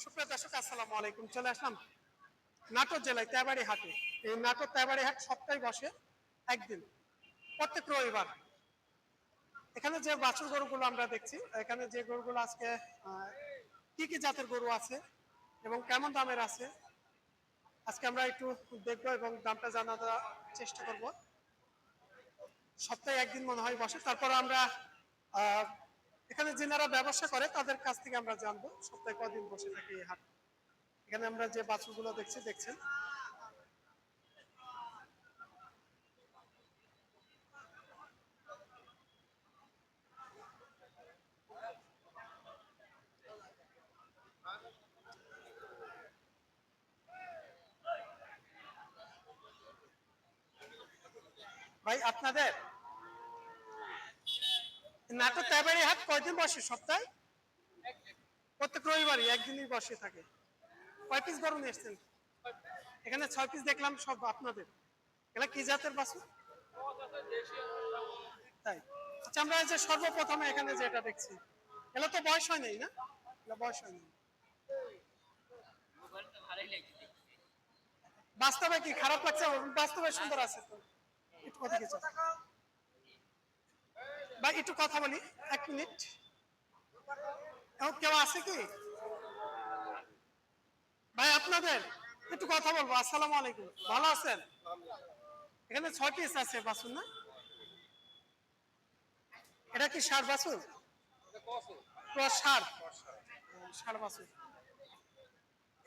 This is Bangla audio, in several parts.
সুপ্রিয় দর্শক আসসালামু আলাইকুম। চলে আসলাম নাটোর জেলায় তেবাড়ি হাটে। এই নাটোর তেবাড়ি হাট সপ্তাহে বসে একদিন, প্রত্যেক রবিবার। এখানে যে বাছুর গরুগুলো আমরা দেখছি, এখানে যে গরুগুলো আজকে কি কি জাতের গরু আছে এবং কেমন দামের আছে আজকে আমরা একটু দেখবো এবং দামটা জানার চেষ্টা করব। সপ্তাহে একদিন মনে হয় বসে। তারপর আমরা এখানে যারা ব্যবসা করে তাদের কাছ থেকে আমরা জানবো সপ্তাহে কদিন বসে থাকে এই হাট। এখানে আমরা যে বাছুরগুলো দেখছেন। ভাই আপনাদের নাটোর তেবাড়ি হাট কয়দিন বসে সপ্তাহে? প্রত্যেক রবিবারই একদিনই বসে থাকে। কয় পিস গরু নিয়ে এসছেন? এখানে 6 পিস দেখলাম, সব আপনাদের। এগুলা কি জাতের বাছুর? তাই। আচ্ছা, আমরা যে সর্বপ্রথমে এখানে যেটা দেখছি, এগুলো তো বয়স হয় নাই না? এগুলো বয়স হয় নাই। বাস্তবে কি খারাপ লাগছে? বাস্তবে সুন্দর আছে তো। একটু কথা কিছু ভাই, একটু কথা বলি 1 মিনিট। কেউ আছে কি ভাই আপনাদের? একটু কথা বলবো। আসসালামু আলাইকুম, ভালো আছেন? এখানে 6 পিস আছে বাছুর না? এটা কি ষাঁড় বাছুর? ষাঁড় ষাঁড় বাছুর।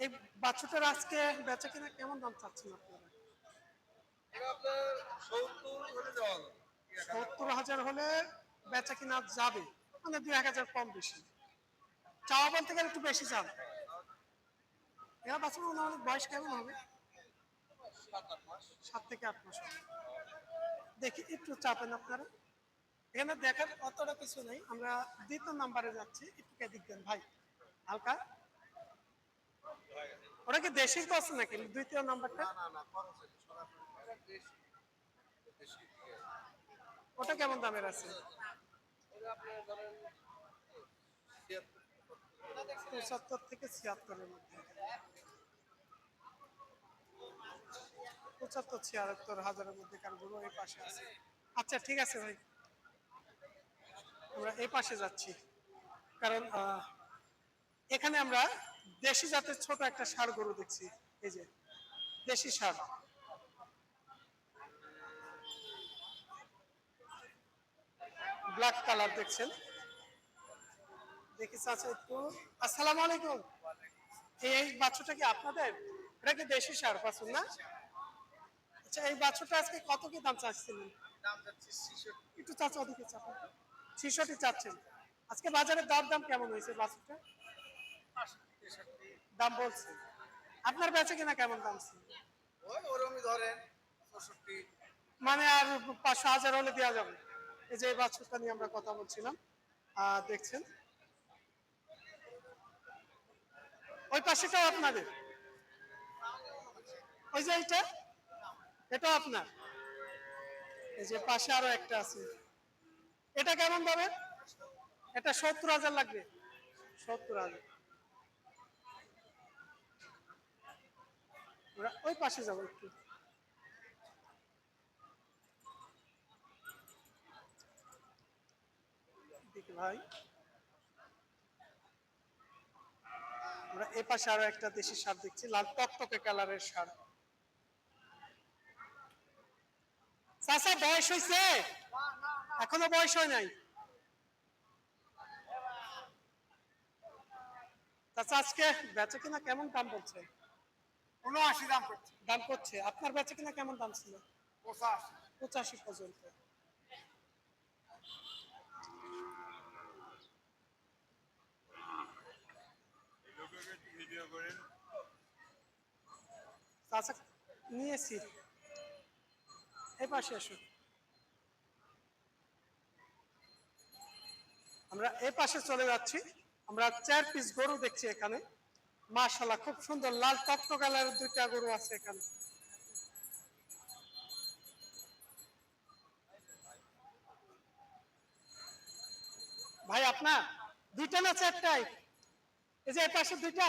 এই বাছুরটার আজকে বেচা কিনা কেমন দাম চাচ্ছেন আপনারা? 70,000 হলে বেচা কিনা যাবে, মানে 2-1,000 কম বেশি। চাওয়া বলতে গেলে একটু বেশি চান। এরা বাছুর অনেক বয়স কেমন হবে? 7 থেকে 8 মাস হবে। দেখি একটু চাপেন আপনারা। এখানে দেখার অতটা কিছু নেই। আমরা দ্বিতীয় নাম্বারে যাচ্ছি, একটু এদিক দেন ভাই হালকা। ওরা কি দেশি কস নাকি দ্বিতীয় নাম্বারটা? ওটা কেমন দামের আছে? 75 থেকে 76 এর মধ্যে। 75-76 হাজারের মধ্যে কার গরু এই পাশে আছে। আচ্ছা ঠিক আছে ভাই, আমরা এই পাশে যাচ্ছি। কারণ এখানে আমরা দেশি জাতের ছোট একটা ষাঁড় গরু দেখছি। এই যে দেশি ষাঁড়, ব্ল্যাক কালার দেখছেন। দেখি চাচা একটু। আসসালামু আলাইকুম। এই বাছুরটা কি আপনাদের? এটা কি দেশি ষাঁড় বাছুর না? আচ্ছা, এই বাছুরটা আজকে কত কি দাম চাচ্ছিলেন? একটু চাচা ওদিকে চাপা। 66 চাচ্ছেন। আজকে বাজারে দাম কেমন হয়েছে বাছুরটা? দাম বলছে। আপনার বেচে কিনা কেমন দাম ছিল? মানে আর 500-1000 হলে দেওয়া যাবে। এই যে এই বাছুরটা নিয়ে আমরা কথা বলছিলাম, দেখছেন। ওই পাশেটাও আপনাদের? ওই যে এইটা, এটাও আপনার? এই যে পাশে আরো একটা আছে, এটা কেমন দামে? এটা 70,000 লাগবে। 70,000। ওই পাশে যাবো একটু। দেখি ভাই, আমরা এই পাশে আরো একটা দেশি ষাঁড় দেখছি, লাল টকটকে কালারের ষাঁড়। চাচা বয়স হয়েছে? এখনো বয়স হয় নাই। চাচা আজকে বেচে কিনা কেমন দাম বলছে? 79 দাম করছে। দাম করছে। আপনার বেচে কিনা কেমন দাম ছিল? 85 পর্যন্ত। চাচা নিয়েছি, এই পাশে এসো। আমরা এই পাশে চলে যাচ্ছি। আমরা 4 পিস গরু দেখছি এখানে। মাশাআল্লাহ, খুব সুন্দর লাল টকটক কালারের 2টা গরু আছে এখানে। ভাই আপনার 2টা না 4টাই? এই যে এই পাশে 2টা।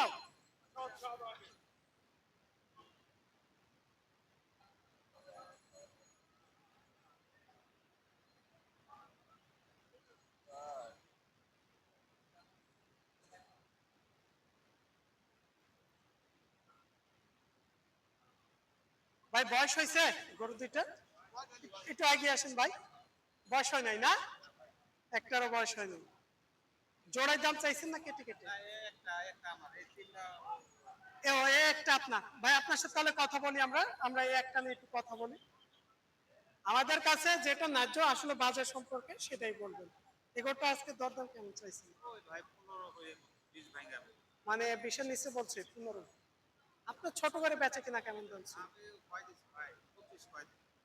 ভাই বয়স হয়েছে গরু দুইটা? একটু এগিয়ে আসেন ভাই। বয়স হয় নাই না? একটারও বয়স হয়নি। জোড়ায় দাম চাইছেন না কেটে কেটে? এ একটা আপনার ভাই, আপনার সাথে তাহলে কথা বলি, আমরা এই একটা নিয়ে একটু কথা বলি। আমাদের কাছে যেটা ন্যায্য আসলে বাজার সম্পর্কে সেটাই বলবেন। এগোটা আজকে দরদাম কেমন চাইছেন? মানে 20-এর নিচে বলছে 15। আপনার ছোট করে বেচা কিনা কেমন চলছে?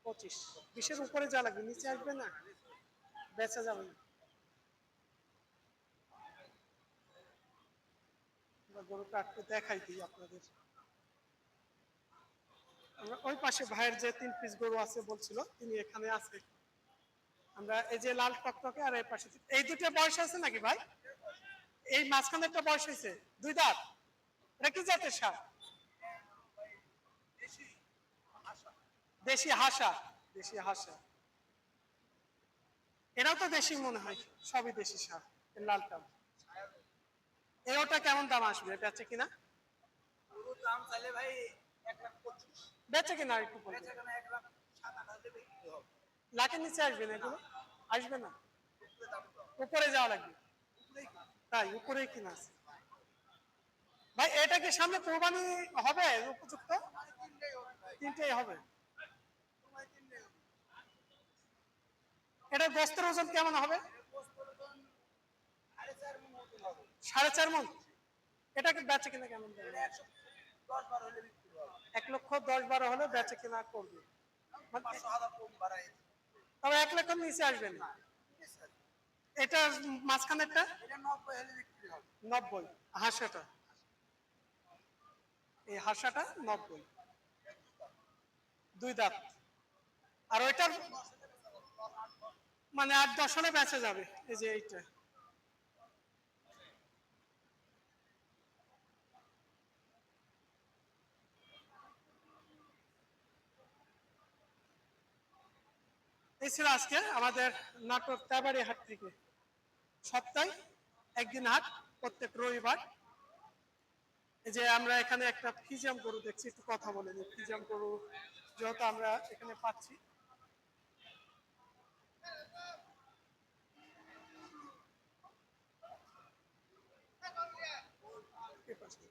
25। 20-এর উপরে যা লাগবে, নিচে আসবে না, বেচা যাবে না। গরুটা একটু দেখাই দিই আপনাদের। আমরা ওই পাশে ভাইয়ের যে 3 পিস গরু আছে বলছিল, তিনি এখানে আছে। আমরা এই যে লাল টকটকে আর এই পাশে এই দুটো বয়স আছে নাকি ভাই? এই মাঝখানে একটা বয়স হয়েছে, 2 দাঁত। এটা কি জাতের সার? দেশি হাসা। দেশি হাসা। এরাও তো দেশি মনে হয়, সবই দেশি সার। লালটা এই ওটা কেমন দাম আসবে, বেচে কিনা? বেচে কিনা একটু বলবেন। লাখের নিচে আসবে না এগুলো? আসবে না, উপরে যাওয়া লাগবে। তাই উপরে কিনা আছে ভাই। এটা কি সামনে কোরবানি হবে উপযুক্ত? তিনটেই হবে। এটা গোস্তের ওজন কেমন হবে? 4.5 মণ। এটাকে বেচে কিনা কেমন? 1,10,12 হলে বেচে কিনা করবে, তবে 1 লাখের নিচে আসবে না। এটা মাঝখানেরটা 90। হাঁসাটা, এই হাঁসাটা 90, 2 দাঁত। আর ওইটার মানে 8-10 হলে বেচা যাবে। এই যে এইটা এই ছিল আজকে আমাদের নাটোর তেবাড়ি হাট থেকে। সপ্তাহে একদিন হাট, প্রত্যেক রবিবার। এই যে আমরা এখানে একটা ফিজিয়াম গরু দেখছি, একটু কথা বলে নিই। ফিজিয়াম গরু যেহেতু আমরা এখানে পাচ্ছি। এ পাশে